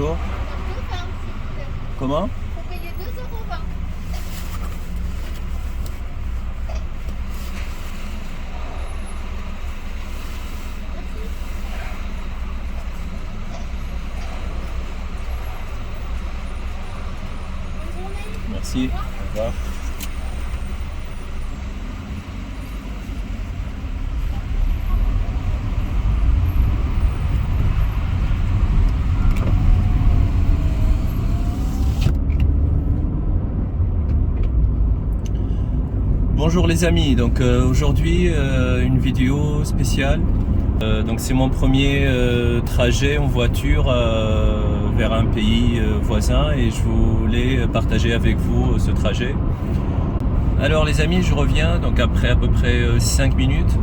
bonjour. Comment? Faut payer 2,20 €. Bonne journée. Merci. Au revoir. Bonjour les amis, donc aujourd'hui une vidéo spéciale. Donc c'est mon premier trajet en voiture vers un pays voisin et je voulais partager avec vous ce trajet. Alors les amis, je reviens donc après à peu près 5 minutes.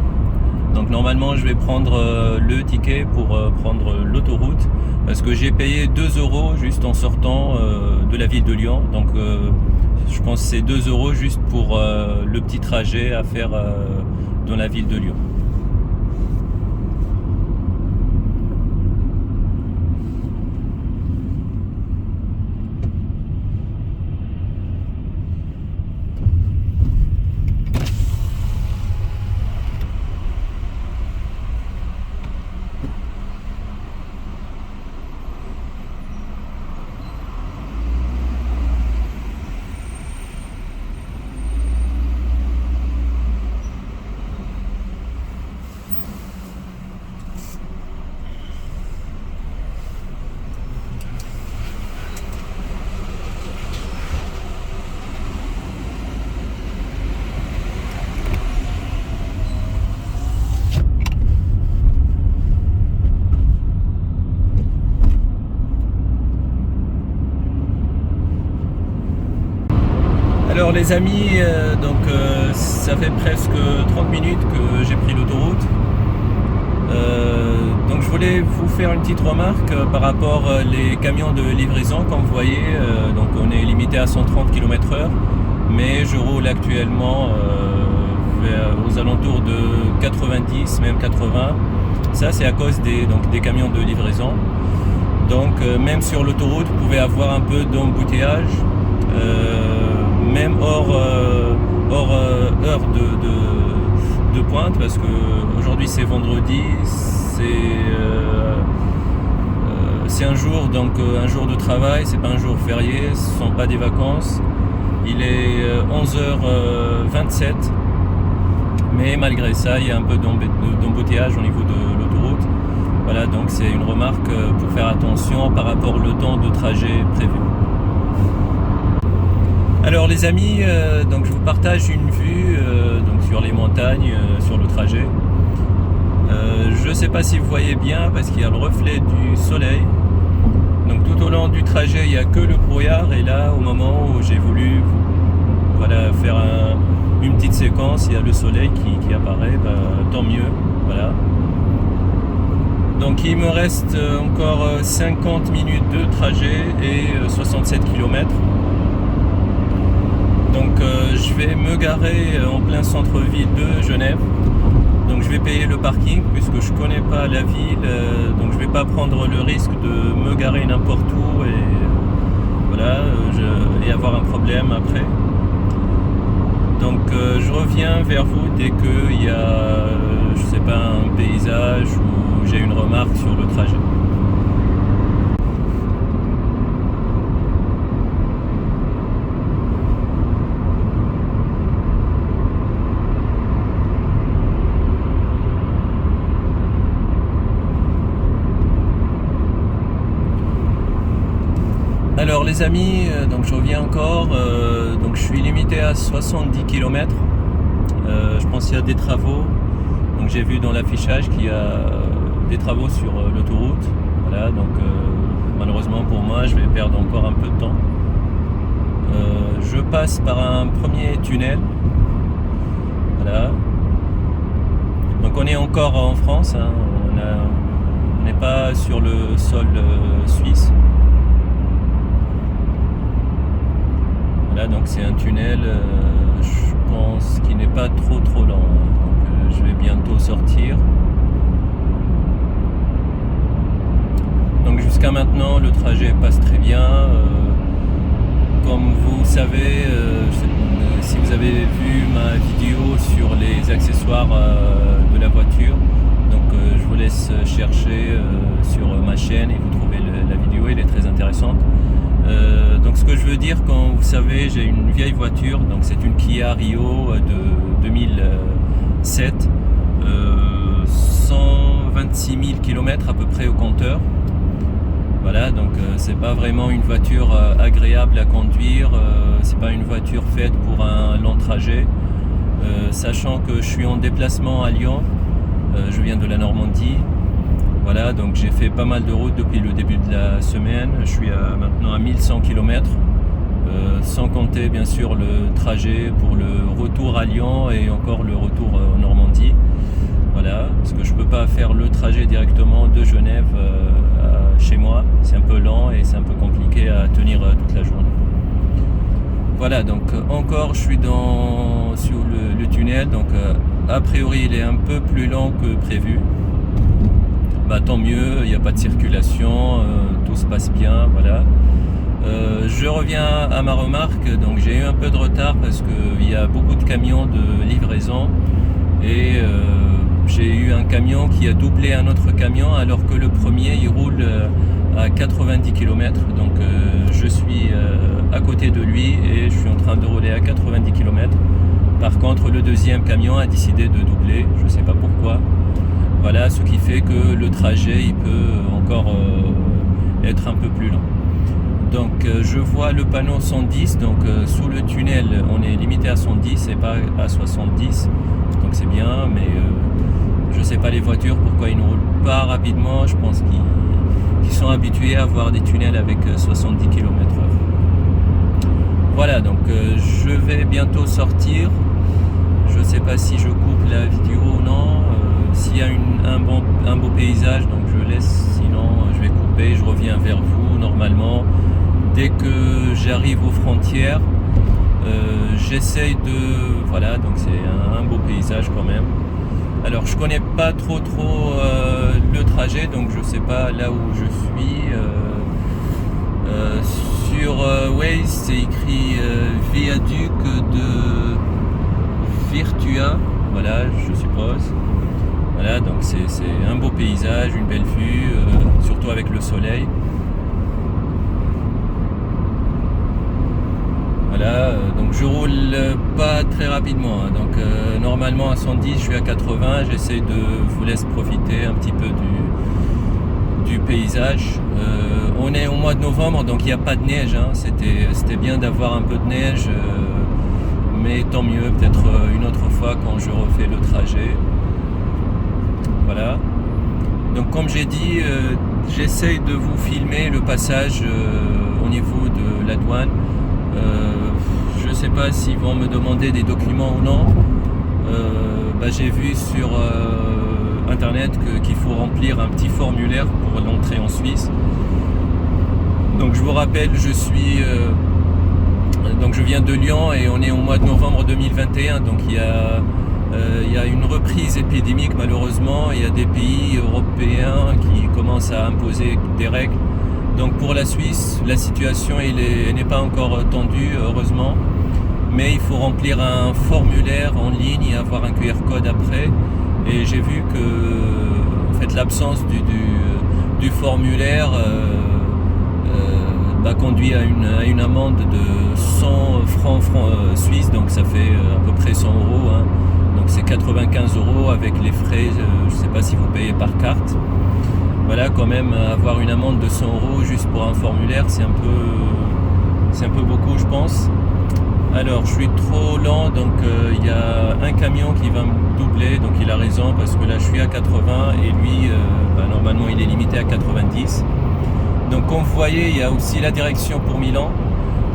Donc normalement je vais prendre le ticket pour prendre l'autoroute parce que j'ai payé 2 € juste en sortant de la ville de Lyon. Donc je pense que c'est 2 € juste pour le petit trajet à faire dans la ville de Lyon. Alors les amis, ça fait presque 30 minutes que j'ai pris l'autoroute. Donc je voulais vous faire une petite remarque par rapport les camions de livraison. Comme vous voyez, donc on est limité à 130 km/h, mais je roule actuellement aux alentours de 90, même 80. Ça c'est à cause des camions de livraison. Donc même sur l'autoroute, vous pouvez avoir un peu d'embouteillage. Même hors heure de pointe, parce que aujourd'hui c'est vendredi, c'est un jour, donc un jour de travail, c'est pas un jour férié, ce sont pas des vacances. Il est 11h27, mais malgré ça il y a un peu d'embouteillage au niveau de l'autoroute. Voilà, donc c'est une remarque pour faire attention par rapport au temps de trajet prévu. Alors les amis, donc je vous partage une vue donc sur les montagnes, sur le trajet. Je ne sais pas si vous voyez bien parce qu'il y a le reflet du soleil. Donc tout au long du trajet, il n'y a que le brouillard et là, au moment où j'ai voulu faire une petite séquence, il y a le soleil qui apparaît, tant mieux. Voilà. Donc il me reste encore 50 minutes de trajet et 67 km. Donc je vais me garer en plein centre-ville de Genève. Donc je vais payer le parking puisque je connais pas la ville, donc je vais pas prendre le risque de me garer n'importe où et avoir un problème après. Donc je reviens vers vous dès qu'il y a je sais pas, un paysage ou j'ai une remarque sur le trajet. Alors les amis, donc je reviens encore, donc je suis limité à 70 km. Je pense qu'il y a des travaux. Donc j'ai vu dans l'affichage qu'il y a des travaux sur l'autoroute. Voilà, donc malheureusement pour moi, je vais perdre encore un peu de temps. Je passe par un premier tunnel. Voilà. Donc on est encore en France, hein. On n'est pas sur le sol suisse. Voilà, donc c'est un tunnel, je pense qu'il n'est pas trop lent. Donc je vais bientôt sortir. Donc jusqu'à maintenant le trajet passe très bien. Comme vous savez, si vous avez vu ma vidéo sur les accessoires de la voiture, donc je vous laisse chercher sur ma chaîne et vous trouvez la vidéo, elle est très intéressante. Donc ce que je veux dire, quand vous savez, j'ai une vieille voiture, donc c'est une Kia Rio de 2007, 126 000 km à peu près au compteur. Voilà, donc c'est pas vraiment une voiture agréable à conduire, c'est pas une voiture faite pour un long trajet. Sachant que je suis en déplacement à Lyon, je viens de la Normandie. Voilà, donc j'ai fait pas mal de routes depuis le début de la semaine. Je suis maintenant à 1100 km, sans compter bien sûr le trajet pour le retour à Lyon et encore le retour en Normandie. Voilà, parce que je peux pas faire le trajet directement de Genève chez moi. C'est un peu lent et c'est un peu compliqué à tenir toute la journée. Voilà, donc encore je suis sur le tunnel, donc a priori il est un peu plus lent que prévu. Bah, tant mieux, il n'y a pas de circulation, tout se passe bien, voilà. Je reviens à ma remarque, donc j'ai eu un peu de retard parce qu'il y a beaucoup de camions de livraison et j'ai eu un camion qui a doublé un autre camion alors que le premier il roule à 90 km, donc je suis à côté de lui et je suis en train de rouler à 90 km. Par contre le deuxième camion a décidé de doubler, je ne sais pas pourquoi. Voilà, ce qui fait que le trajet il peut encore être un peu plus lent. Donc je vois le panneau 110, donc sous le tunnel on est limité à 110 et pas à 70, donc c'est bien, mais je sais pas les voitures pourquoi ils ne roulent pas rapidement. Je pense qu'ils sont habitués à avoir des tunnels avec 70 km/h. Voilà, donc je vais bientôt sortir. Je sais pas si je coupe la vidéo ou non. S'il y a un beau paysage, donc je laisse, sinon je vais couper, je reviens vers vous normalement. Dès que j'arrive aux frontières, j'essaye de... Voilà, donc c'est un beau paysage quand même. Alors je connais pas trop le trajet, donc je sais pas là où je suis. Sur Waze c'est écrit viaduc de Virtua, voilà, je suppose. Voilà, donc c'est un beau paysage, une belle vue, surtout avec le soleil. Voilà, donc je roule pas très rapidement, hein. Donc normalement à 110 je suis à 80, j'essaie de vous laisser profiter un petit peu du paysage. On est au mois de novembre, donc il n'y a pas de neige, hein. C'était bien d'avoir un peu de neige, mais tant mieux, peut-être une autre fois quand je refais le trajet. Voilà, donc comme j'ai dit, j'essaye de vous filmer le passage au niveau de la douane. Je sais pas s'ils vont me demander des documents ou non. J'ai vu sur internet qu'il faut remplir un petit formulaire pour l'entrée en Suisse. Donc je vous rappelle, donc je viens de Lyon et on est au mois de novembre 2021, donc il y a une reprise épidémique malheureusement. Il y a des pays européens qui commencent à imposer des règles. Donc pour la Suisse, la situation n'est pas encore tendue, heureusement. Mais il faut remplir un formulaire en ligne et avoir un QR code après. Et j'ai vu que en fait, l'absence du formulaire conduit à une amende de 100 francs suisses, donc ça fait à peu près 100 €. Hein. Donc c'est 95 € avec les frais, je ne sais pas si vous payez par carte. Voilà, quand même avoir une amende de 100 € juste pour un formulaire, c'est un peu beaucoup, je pense. Alors je suis trop lent, donc il y a un camion qui va me doubler, donc il a raison parce que là je suis à 80 et lui normalement il est limité à 90. Donc comme vous voyez, il y a aussi la direction pour Milan.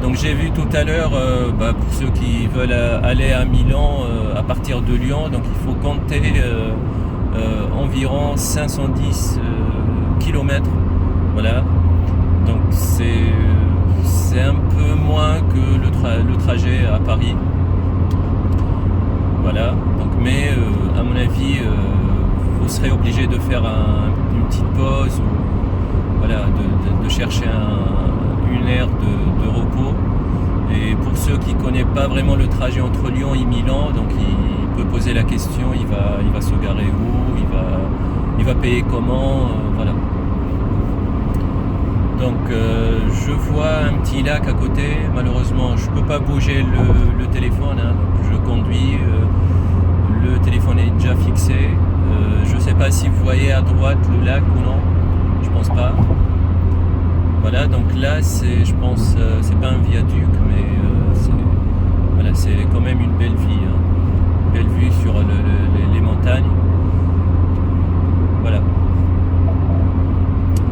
Donc j'ai vu tout à l'heure, pour ceux qui veulent aller à Milan à partir de Lyon, donc il faut compter environ 510 km. Voilà, donc c'est un peu moins que le trajet à Paris. Voilà, donc, mais à mon avis, vous serez obligé de faire une petite pause. voilà, de chercher une aire de repos. Et pour ceux qui ne connaissent pas vraiment le trajet entre Lyon et Milan, donc il peut poser la question, il va se garer où, il va payer comment, voilà. Donc je vois un petit lac à côté, malheureusement je ne peux pas bouger le téléphone, hein, donc je conduis, le téléphone est déjà fixé, je ne sais pas si vous voyez à droite le lac ou non, je pense pas. Voilà, donc là c'est, je pense, c'est pas un viaduc, mais voilà, c'est quand même une belle vue, hein. Belle vue sur les montagnes. Voilà.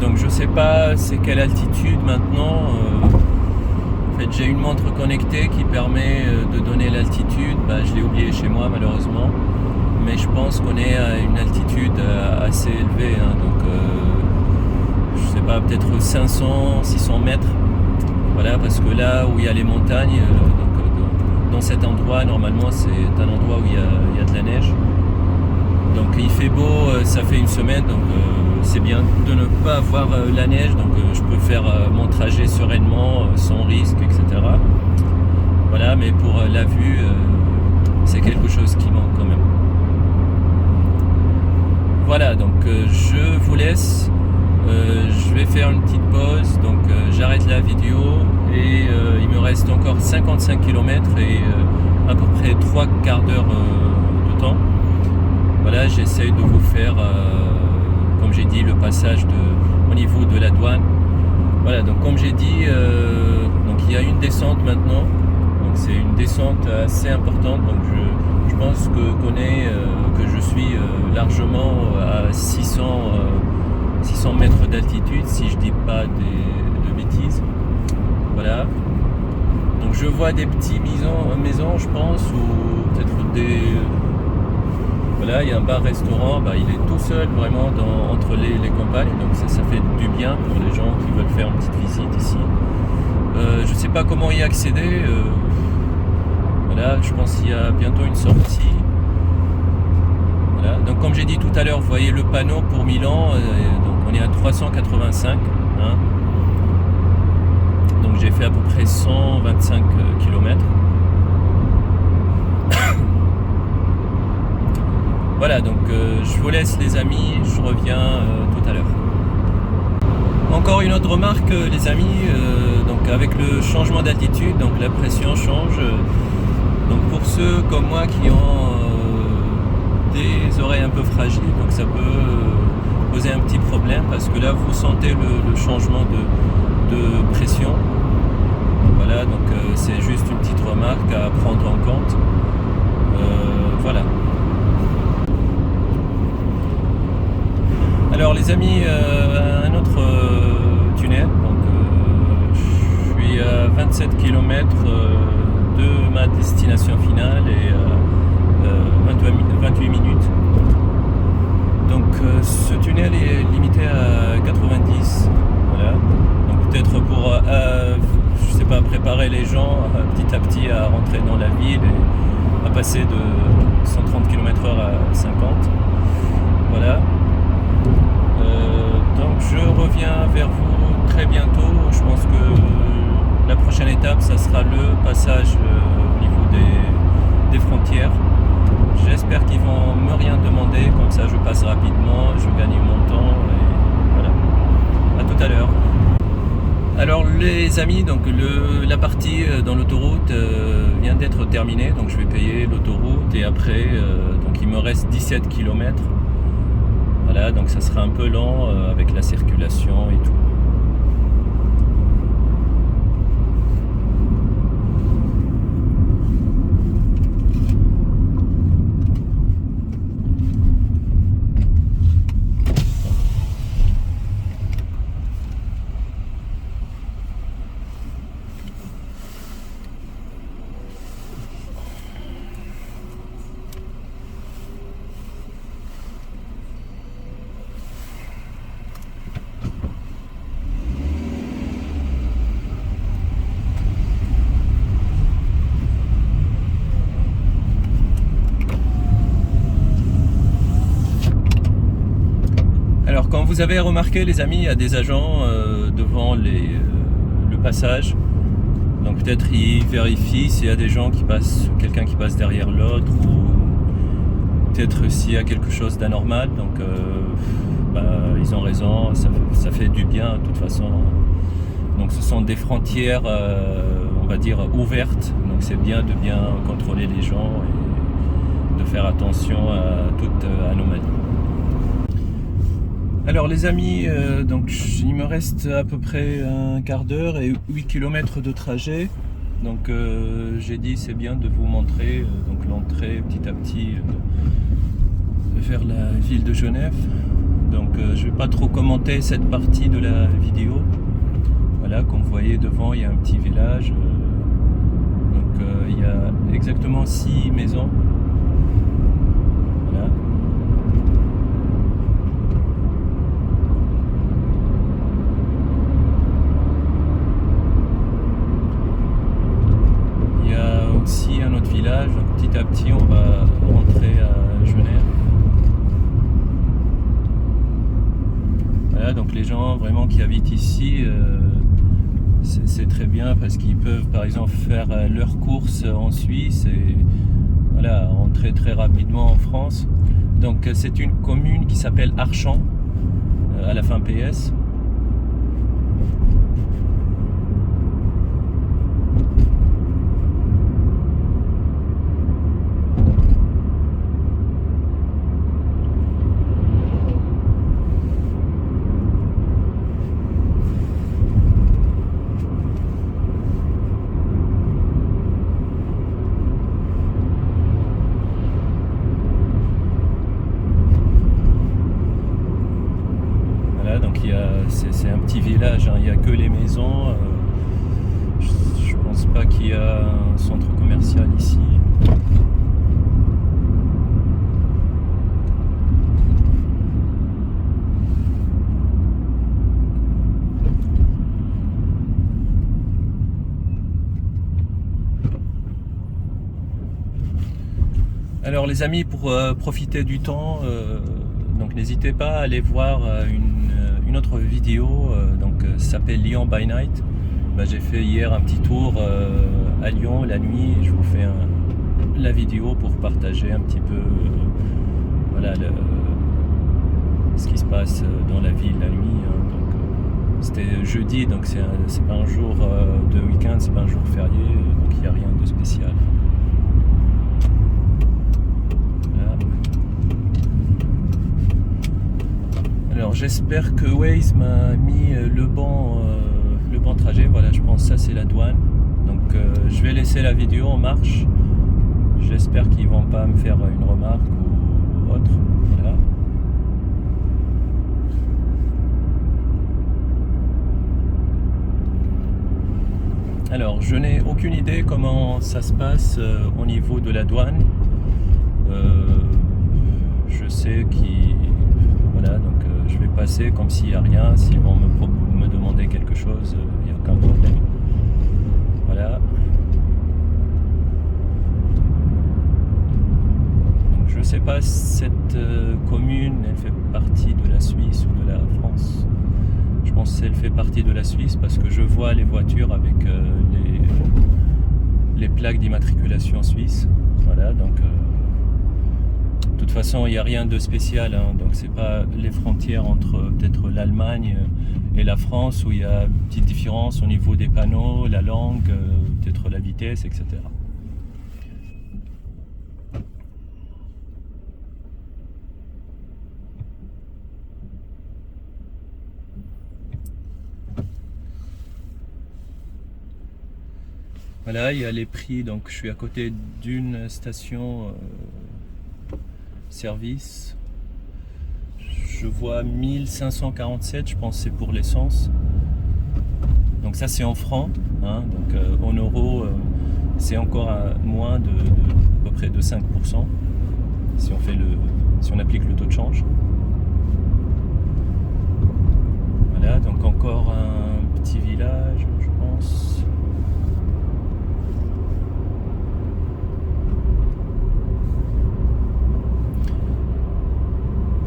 Donc je sais pas c'est quelle altitude maintenant. En fait j'ai une montre connectée qui permet de donner l'altitude. Je l'ai oublié chez moi malheureusement. Mais je pense qu'on est à une altitude assez élevée, hein, donc je sais pas, peut-être 500-600 mètres. Voilà, parce que là où il y a les montagnes, dans cet endroit, normalement c'est un endroit où il y a de la neige. Donc il fait beau, ça fait une semaine, donc c'est bien de ne pas avoir la neige, donc je peux faire mon trajet sereinement, sans risque, etc. Voilà, mais pour la vue, c'est quelque chose qui manque quand même. Voilà, donc je vous laisse. Je vais faire une petite pause, donc j'arrête la vidéo et il me reste encore 55 km et à peu près 3 quarts d'heure de temps. Voilà, j'essaie de vous faire, comme j'ai dit, le passage au niveau de la douane. Voilà, donc comme j'ai dit, donc il y a une descente maintenant, donc c'est une descente assez importante, donc je pense que je suis largement à 600 mètres d'altitude, si je dis pas de bêtises. Voilà. Donc je vois des petits maisons, je pense, ou peut-être des... Voilà, il y a un bar-restaurant, il est tout seul vraiment entre les campagnes, donc ça fait du bien pour les gens qui veulent faire une petite visite ici. Je ne sais pas comment y accéder. Voilà, je pense qu'il y a bientôt une sortie. Voilà. Donc comme j'ai dit tout à l'heure, vous voyez le panneau pour Milan, donc on est à 385. Hein. Donc j'ai fait à peu près 125 km. Voilà, donc je vous laisse les amis, je reviens tout à l'heure. Encore une autre remarque les amis, donc avec le changement d'altitude, donc la pression change. Donc pour ceux comme moi qui ont des oreilles un peu fragiles, donc ça peut poser un petit problème parce que là vous sentez le changement de pression. Voilà, donc c'est juste une petite remarque à prendre en compte. Voilà. Alors les amis, un autre tunnel, donc je suis à 27 km de ma destination finale et 28 minutes. Donc ce tunnel est limité à 90, voilà. Donc peut-être pour, je sais pas, préparer les gens petit à petit à rentrer dans la ville et à passer de 130 km/h à 50. Voilà. Donc je reviens vers vous très bientôt. Je pense que la prochaine étape, ça sera le passage au niveau des frontières. J'espère qu'ils vont me rien demander, comme ça je passe rapidement, je gagne mon temps et voilà. À tout à l'heure. Alors les amis, donc la partie dans l'autoroute vient d'être terminée, donc je vais payer l'autoroute et après donc il me reste 17 km. Voilà, donc ça sera un peu lent avec la circulation et tout. vous avez remarqué les amis, il y a des agents devant le passage. Donc peut-être ils vérifient s'il y a des gens qui passent, quelqu'un qui passe derrière l'autre, ou peut-être s'il y a quelque chose d'anormal. Donc ils ont raison, ça fait du bien de toute façon. Donc ce sont des frontières, on va dire, ouvertes. Donc c'est bien de bien contrôler les gens et de faire attention à toute anomalie. Alors les amis, donc il me reste à peu près un quart d'heure et 8 km de trajet. Donc j'ai dit c'est bien de vous montrer donc l'entrée petit à petit vers la ville de Genève. Donc je vais pas trop commenter cette partie de la vidéo. Voilà, comme vous voyez devant il y a un petit village. Donc il y a exactement 6 maisons. Voilà. Aussi un autre village, donc petit à petit on va rentrer à Genève. Voilà, donc les gens vraiment qui habitent ici, c'est très bien parce qu'ils peuvent par exemple faire leurs courses en Suisse et voilà, rentrer très rapidement en France. Donc c'est une commune qui s'appelle Archamps, à la fin PS. C'est un petit village, hein. Il n'y a que les maisons. Je pense pas qu'il y a un centre commercial ici. Alors les amis, pour profiter du temps, donc n'hésitez pas à aller voir une autre vidéo, donc ça s'appelle Lyon by Night. J'ai fait hier un petit tour à Lyon la nuit et je vous fais la vidéo pour partager un petit peu voilà, ce qui se passe dans la ville la nuit. Donc c'était jeudi, donc c'est pas un jour de week-end, c'est pas un jour férié, donc il n'y a rien de spécial. Alors j'espère que Waze m'a mis le bon trajet. Voilà, je pense que ça c'est la douane. Donc je vais laisser la vidéo en marche. J'espère qu'ils vont pas me faire une remarque ou autre. Voilà. Alors je n'ai aucune idée comment ça se passe au niveau de la douane. Je sais qu'ils... Voilà, donc je vais passer comme s'il n'y a rien. S'ils vont me demander quelque chose, il n'y a aucun problème. Voilà. Donc je ne sais pas si cette commune, elle fait partie de la Suisse ou de la France. Je pense qu'elle fait partie de la Suisse parce que je vois les voitures avec les plaques d'immatriculation suisse. Voilà, donc... de toute façon, il n'y a rien de spécial, hein. Donc c'est pas les frontières entre peut-être l'Allemagne et la France où il y a une petite différence au niveau des panneaux, la langue, peut-être la vitesse, etc. Voilà, il y a les prix, donc je suis à côté d'une station service. Je vois 1547, je pense que c'est pour l'essence. Donc ça c'est en francs, hein, donc en euros c'est encore moins de à peu près de 5% si on applique le taux de change. Voilà, donc encore un petit village, je pense.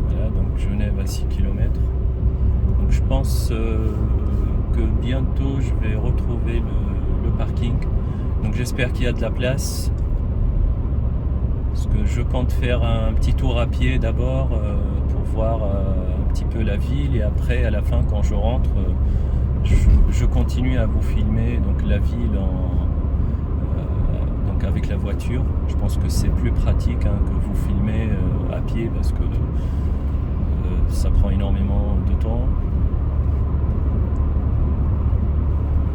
Voilà, donc Genève à 6 km. pense que bientôt je vais retrouver le parking. Donc j'espère qu'il y a de la place. Parce que je compte faire un petit tour à pied d'abord pour voir un petit peu la ville, et après à la fin quand je rentre je continue à vous filmer donc la ville donc avec la voiture. Je pense que c'est plus pratique que vous filmez à pied, parce que ça prend énormément de temps.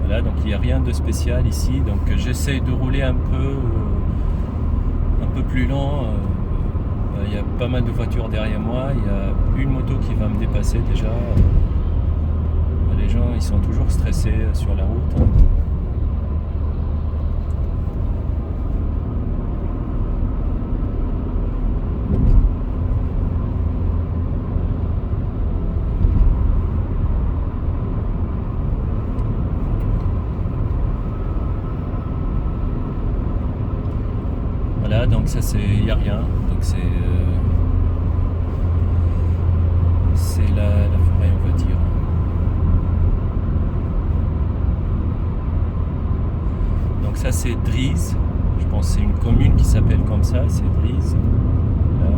Voilà, donc il n'y a rien de spécial ici, donc j'essaie de rouler un peu plus lent. Il y a pas mal de voitures derrière moi, il y a une moto qui va me dépasser déjà. Les gens ils sont toujours stressés sur la route. Voilà, donc ça il n'y a rien, donc c'est la forêt, on va dire. Donc ça c'est Dries, je pense que c'est une commune qui s'appelle comme ça, c'est Dries. Voilà.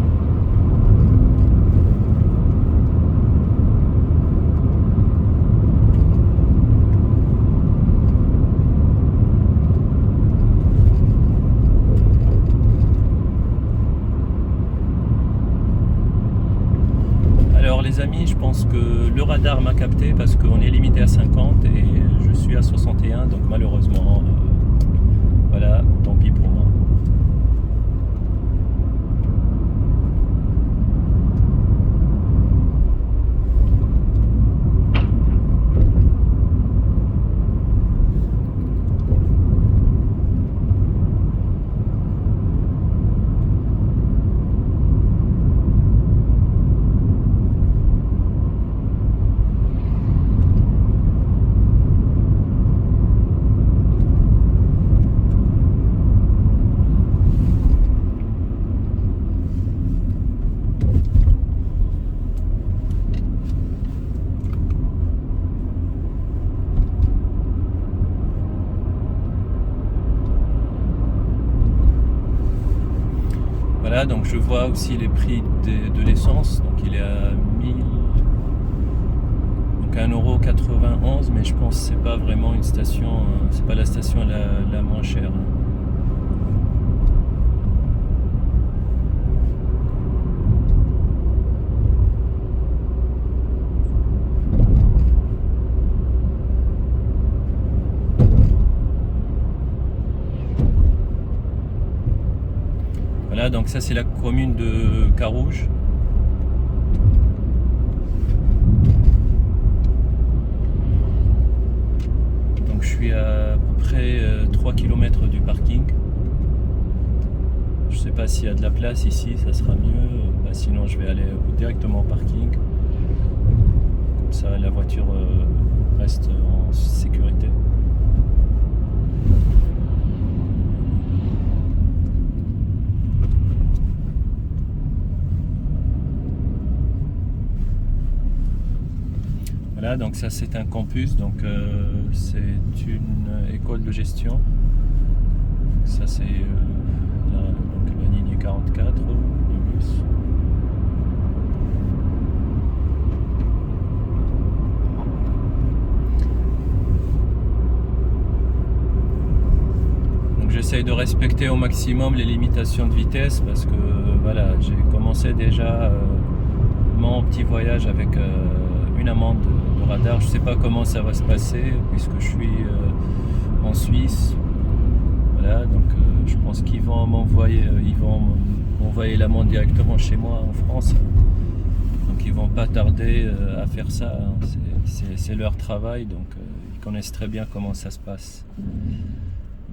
Les amis, je pense que le radar m'a capté, parce qu'on est limité à 50 et je suis à 61, donc malheureusement voilà, tant pis pour moi. Voilà, donc je vois aussi les prix de l'essence, donc il est à 1000, donc 1,91 €, mais je pense que c'est pas vraiment une station, c'est pas la station la moins chère. Voilà, donc ça c'est la commune de Carouge. Donc je suis à peu près 3 km du parking. Je sais pas s'il y a de la place ici, ça sera mieux. Sinon je vais aller directement au parking. Comme ça la voiture reste en sécurité. Voilà, donc ça c'est un campus, donc c'est une école de gestion. Ça c'est la ligne 44 de bus. Donc j'essaye de respecter au maximum les limitations de vitesse, parce que voilà, j'ai commencé déjà mon petit voyage avec une amende de radar. Je sais pas comment ça va se passer, puisque je suis en Suisse. Voilà, donc je pense qu'ils vont m'envoyer l'amende directement chez moi en France. Donc ils vont pas tarder à faire ça. C'est leur travail, donc ils connaissent très bien comment ça se passe.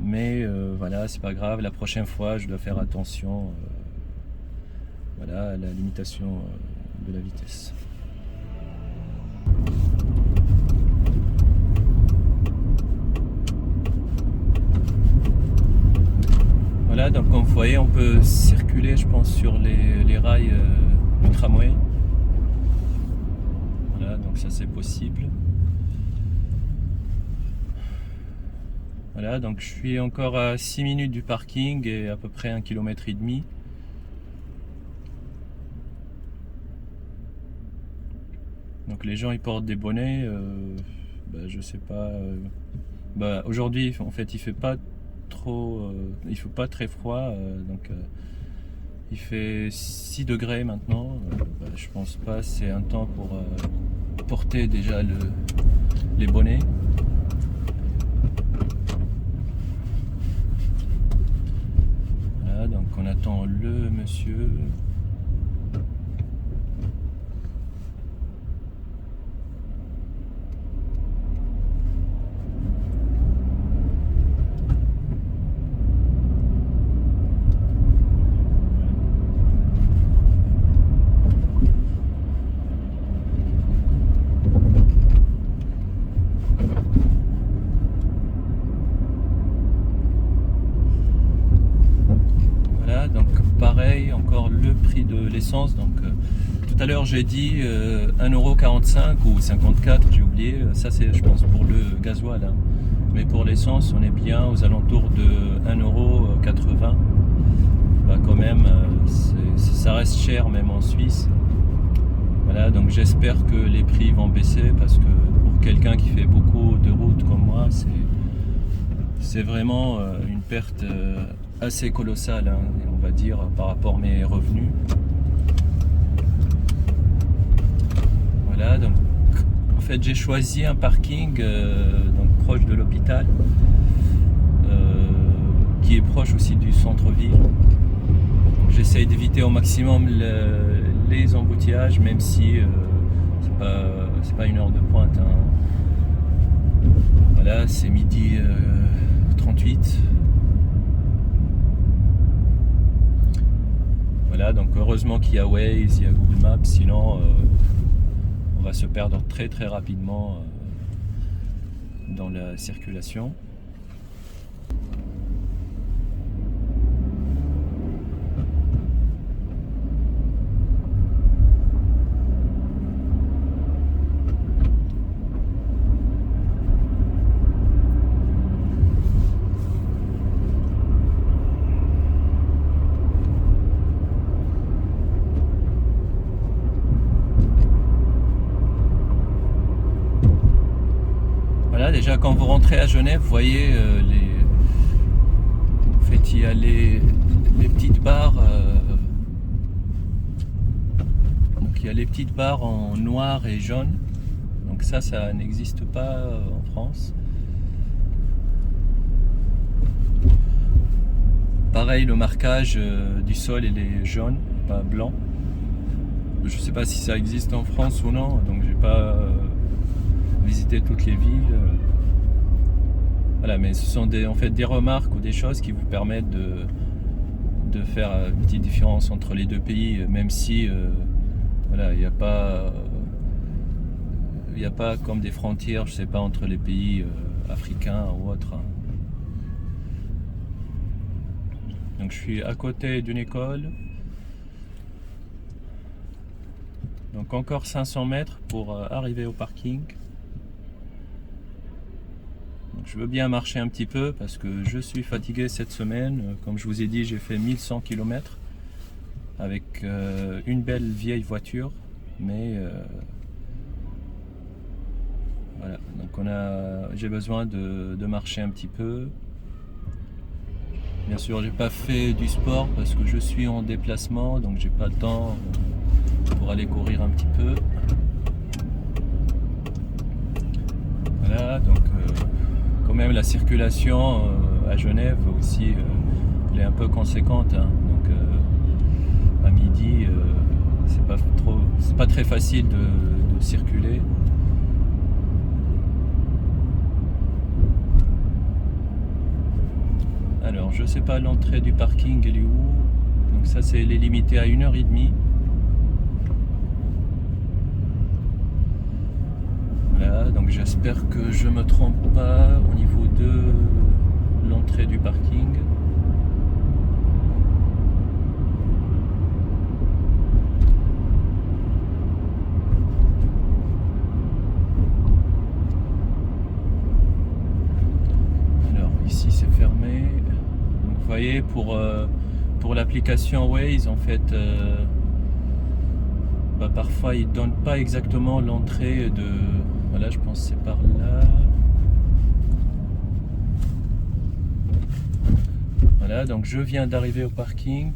Mais voilà, c'est pas grave. La prochaine fois, je dois faire attention voilà, à la limitation de la vitesse. Voilà, donc comme vous voyez, on peut circuler, je pense, sur les rails du tramway. Voilà, donc donc ça c'est possible. Voilà, donc je suis encore à 6 minutes du parking et à peu près 1,5 km. Donc les gens ils portent des bonnets, je sais pas. Aujourd'hui en fait il fait pas trop, il fait pas très froid, il fait 6 degrés maintenant. Je pense pas c'est un temps pour porter déjà les bonnets. Voilà, donc on attend le monsieur. Donc pareil, encore le prix de l'essence. Donc tout à l'heure j'ai dit 1,45€ ou 54€, j'ai oublié. Ça c'est je pense pour le gasoil, hein. Mais pour l'essence on est bien aux alentours de 1,80€. Quand même ça reste cher même en Suisse. Voilà, donc j'espère que les prix vont baisser, parce que pour quelqu'un qui fait beaucoup de routes comme moi, c'est vraiment une perte assez colossale, hein, on va dire, par rapport à mes revenus. Voilà, donc en fait j'ai choisi un parking donc proche de l'hôpital, qui est proche aussi du centre-ville. J'essaye d'éviter au maximum les embouteillages, même si c'est pas une heure de pointe, hein. Voilà, c'est midi 38. Voilà, donc heureusement qu'il y a Waze, il y a Google Maps, sinon on va se perdre très très rapidement dans la circulation. Déjà quand vous rentrez à Genève, vous voyez en fait il y a les petites barres, donc il y a les petites barres en noir et jaune, donc ça n'existe pas en France. Pareil, le marquage du sol il est jaune, pas blanc. Je sais pas si ça existe en France ou non, donc j'ai pas visité toutes les villes. Voilà, mais ce sont en fait des remarques ou des choses qui vous permettent de faire une petite différence entre les deux pays, même si voilà, il n'y a pas comme des frontières, je sais pas, entre les pays africains ou autres. Donc je suis à côté d'une école. Donc encore 500 mètres pour arriver au parking. Donc je veux bien marcher un petit peu parce que je suis fatigué cette semaine. Comme je vous ai dit, j'ai fait 1100 km avec une belle vieille voiture. Mais voilà, donc j'ai besoin de marcher un petit peu. Bien sûr, j'ai pas fait du sport parce que je suis en déplacement, donc j'ai pas le temps pour aller courir un petit peu. Voilà, donc quand même la circulation à Genève aussi, elle est un peu conséquente, hein. Donc à midi, c'est pas très facile de circuler. Alors je sais pas, l'entrée du parking elle est où? Donc ça c'est limité à 1h30. Voilà, donc j'espère que je me trompe pas au niveau de l'entrée du parking. pour l'application Waze, en fait, parfois il donne pas exactement l'entrée de... Voilà, je pense que c'est par là. Voilà, donc je viens d'arriver au parking.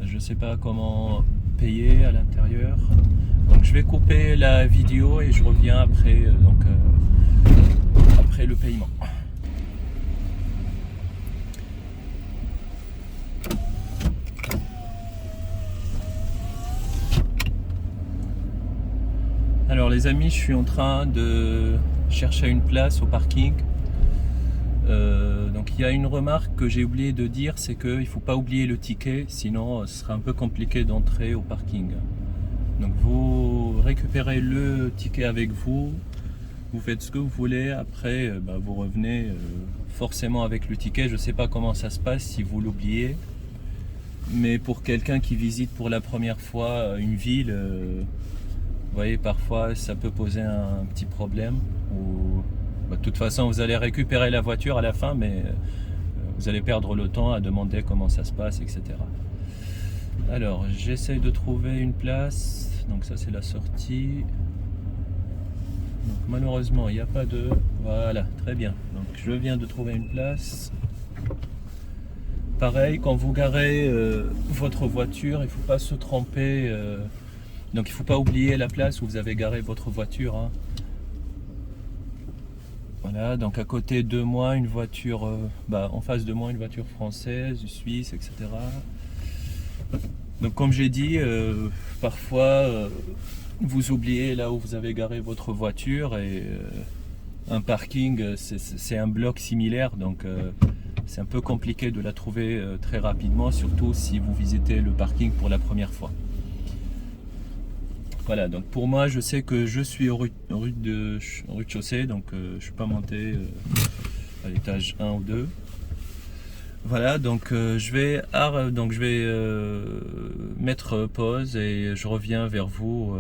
Je sais pas comment payer à l'intérieur. Donc je vais couper la vidéo et je reviens après, après le paiement. Alors les amis, je suis en train de chercher une place au parking. Donc il y a une remarque que j'ai oublié de dire, c'est qu'il ne faut pas oublier le ticket, sinon ce sera un peu compliqué d'entrer au parking. Donc vous récupérez le ticket avec vous, vous faites ce que vous voulez, après vous revenez forcément avec le ticket. Je ne sais pas comment ça se passe si vous l'oubliez, mais pour quelqu'un qui visite pour la première fois une ville, vous voyez, parfois ça peut poser un petit problème. De toute façon, vous allez récupérer la voiture à la fin, mais vous allez perdre le temps à demander comment ça se passe, etc. Alors, j'essaye de trouver une place. Donc ça, c'est la sortie. Donc, malheureusement, il n'y a pas de... Voilà, très bien. Donc, je viens de trouver une place. Pareil, quand vous garez votre voiture, il ne faut pas se tromper. Donc, il ne faut pas oublier la place où vous avez garé votre voiture, hein. Voilà, donc à côté de moi, une voiture, en face de moi, une voiture française, suisse, etc. Donc comme j'ai dit, parfois vous oubliez là où vous avez garé votre voiture, et un parking, c'est un bloc similaire, donc c'est un peu compliqué de la trouver très rapidement, surtout si vous visitez le parking pour la première fois. Voilà, donc pour moi, je sais que je suis au rez-de-chaussée, donc je ne suis pas monté à l'étage 1 ou 2. Voilà, donc je vais mettre pause et je reviens vers vous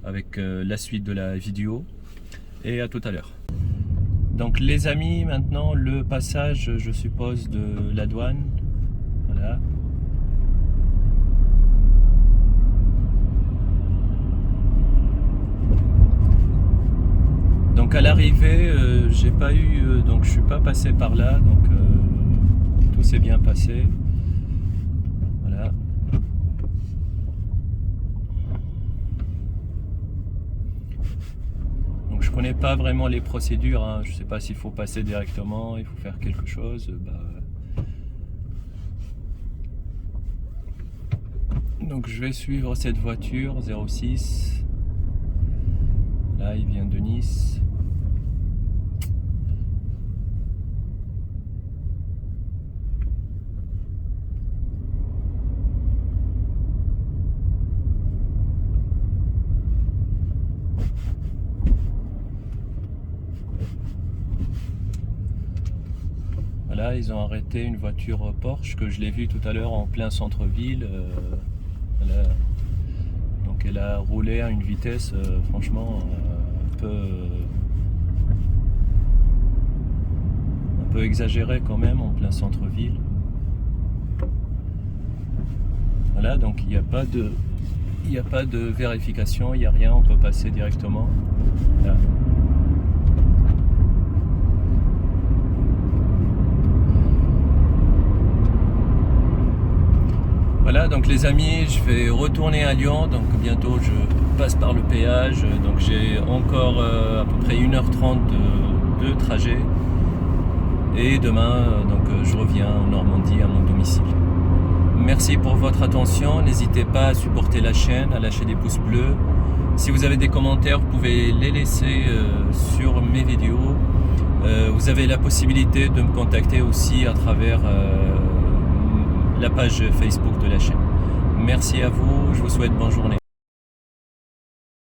avec la suite de la vidéo. Et à tout à l'heure. Donc les amis, maintenant le passage, je suppose, de la douane. Voilà. Donc à l'arrivée, j'ai pas eu, donc je suis pas passé par là, donc tout s'est bien passé. Voilà. Donc je connais pas vraiment les procédures, hein. Je sais pas s'il faut passer directement, il faut faire quelque chose. Donc je vais suivre cette voiture 06. Là, il vient de Nice. Voilà, ils ont arrêté une voiture Porsche que je l'ai vue tout à l'heure en plein centre-ville. Voilà. Donc elle a roulé à une vitesse franchement un peu exagérée quand même en plein centre-ville. Voilà, donc il n'y a pas de vérification, il n'y a rien, on peut passer directement. Là. Voilà, donc les amis, je vais retourner à Lyon, donc bientôt je passe par le péage, donc j'ai encore à peu près 1h30 de trajet, et demain donc je reviens en Normandie à mon domicile. Merci pour votre attention, n'hésitez pas à supporter la chaîne, à lâcher des pouces bleus. Si vous avez des commentaires, vous pouvez les laisser sur mes vidéos. Vous avez la possibilité de me contacter aussi à travers la page Facebook de la chaîne. Merci à vous, je vous souhaite bonne journée.